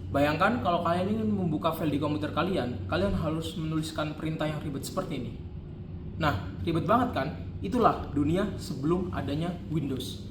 Bayangkan kalau kalian ingin membuka file di komputer kalian, kalian harus menuliskan perintah yang ribet seperti ini. Nah, ribet banget kan? Itulah dunia sebelum adanya Windows.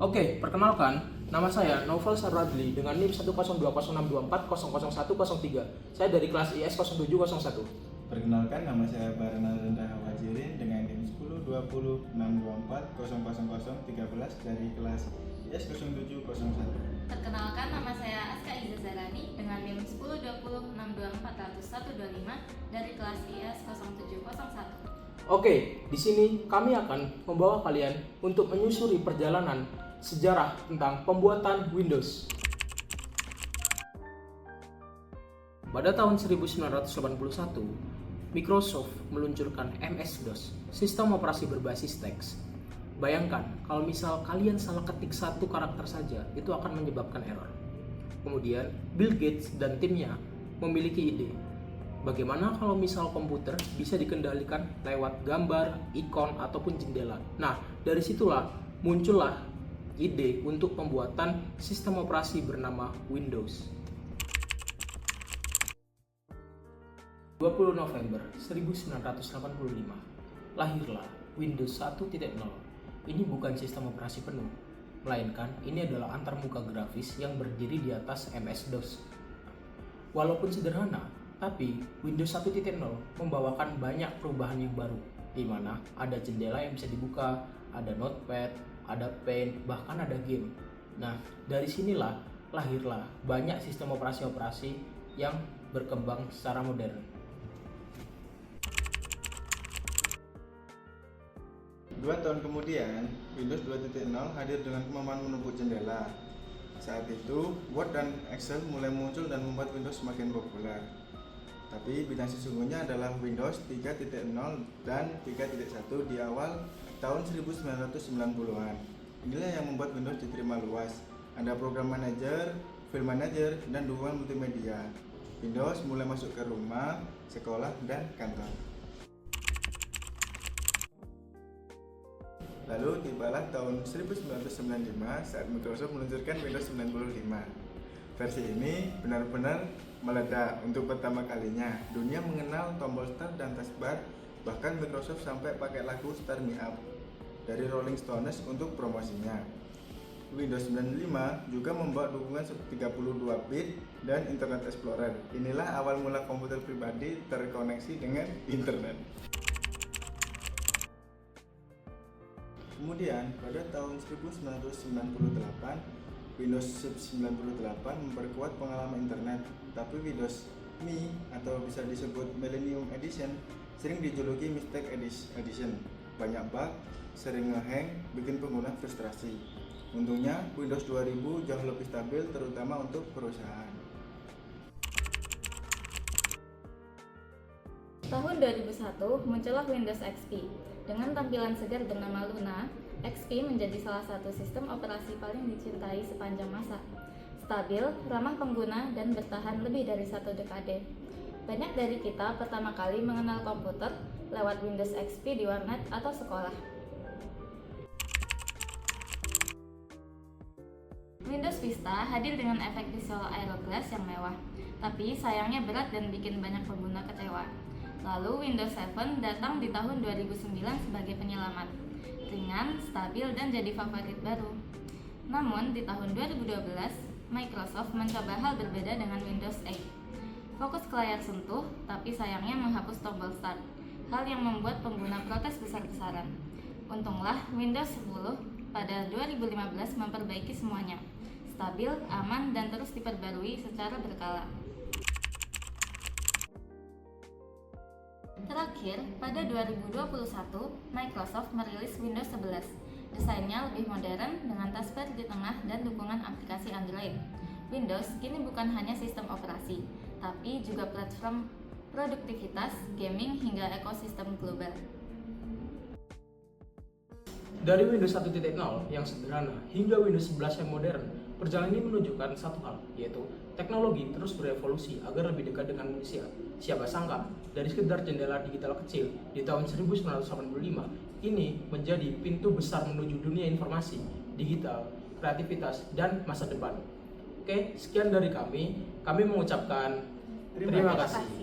Oke, perkenalkan, nama saya Novel Saradli dengan NIM 1020624001003. Saya dari kelas IS 0701. Perkenalkan, nama saya Barna Rendra Wajirin dengan NIM 102062400013 dari kelas IS 0701. Perkenalkan, nama saya Aska Iza Zarani dengan NIM 102062400125 dari kelas IS 0701. Oke, di sini kami akan membawa kalian untuk menyusuri perjalanan sejarah tentang pembuatan Windows. Pada tahun 1981, Microsoft meluncurkan MS-DOS, sistem operasi berbasis teks. Bayangkan, kalau misal kalian salah ketik satu karakter saja, itu akan menyebabkan error. Kemudian, Bill Gates dan timnya memiliki ide. Bagaimana kalau misal komputer bisa dikendalikan lewat gambar, ikon, ataupun jendela? Nah, dari situlah muncullah ide untuk pembuatan sistem operasi bernama Windows. 20 November 1985, lahirlah Windows 1.0. Ini bukan sistem operasi penuh, melainkan ini adalah antarmuka grafis yang berdiri di atas MS-DOS. Walaupun sederhana, tapi Windows 1.0 membawakan banyak perubahan yang baru, di mana ada jendela yang bisa dibuka, ada notepad, ada paint, bahkan ada game. Nah, dari sinilah lahirlah banyak sistem operasi-operasi yang berkembang secara modern. 2 tahun kemudian, Windows 2.0 hadir dengan kemampuan menumpuk jendela. Saat itu, Word dan Excel mulai muncul dan membuat Windows semakin populer. Tapi bidang sesungguhnya adalah Windows 3.0 dan 3.1 di awal tahun 1990-an. Inilah yang membuat Windows diterima luas. Ada program manager, file manager, dan dukungan multimedia. Windows mulai masuk ke rumah, sekolah, dan kantor. Lalu tibalah tahun 1995 saat Microsoft meluncurkan Windows 95. Versi ini benar-benar meledak untuk pertama kalinya. Dunia mengenal tombol Start dan taskbar, bahkan Microsoft sampai pakai lagu Start Me Up dari Rolling Stones untuk promosinya. Windows 95 juga membawa dukungan 32 bit dan Internet Explorer. Inilah awal mula komputer pribadi terkoneksi dengan internet. Kemudian, pada tahun 1998, Windows 98 memperkuat pengalaman internet, tapi Windows Me atau bisa disebut Millennium Edition sering dijuluki Mistake Edition. Banyak bug, sering ngehang, bikin pengguna frustrasi. Untungnya, Windows 2000 jauh lebih stabil terutama untuk perusahaan. Tahun 2001 muncullah Windows XP. Dengan tampilan segar bernama Luna, XP menjadi salah satu sistem operasi paling dicintai sepanjang masa. Stabil, ramah pengguna, dan bertahan lebih dari 1 dekade. Banyak dari kita pertama kali mengenal komputer lewat Windows XP di warnet atau sekolah. Windows Vista hadir dengan efek visual aeroglass yang mewah, tapi sayangnya berat dan bikin banyak pengguna kecewa. Lalu Windows 7 datang di tahun 2009 sebagai penyelamat, ringan, stabil, dan jadi favorit baru. Namun di tahun 2012, Microsoft mencoba hal berbeda dengan Windows 8. Fokus ke layar sentuh, tapi sayangnya menghapus tombol Start, hal yang membuat pengguna protes besar-besaran. Untunglah Windows 10 pada 2015 memperbaiki semuanya, stabil, aman, dan terus diperbarui secara berkala. Terakhir, pada 2021, Microsoft merilis Windows 11. Desainnya lebih modern dengan taskbar di tengah dan dukungan aplikasi Android. Windows kini bukan hanya sistem operasi, tapi juga platform produktivitas, gaming, hingga ekosistem global. Dari Windows 1.0 yang sederhana hingga Windows 11 yang modern, perjalanan ini menunjukkan satu hal, yaitu teknologi terus berevolusi agar lebih dekat dengan manusia. Siapa sangka, dari sekedar jendela digital kecil di tahun 1985, ini menjadi pintu besar menuju dunia informasi, digital, kreativitas, dan masa depan. Oke, sekian dari kami. Kami mengucapkan terima kasih.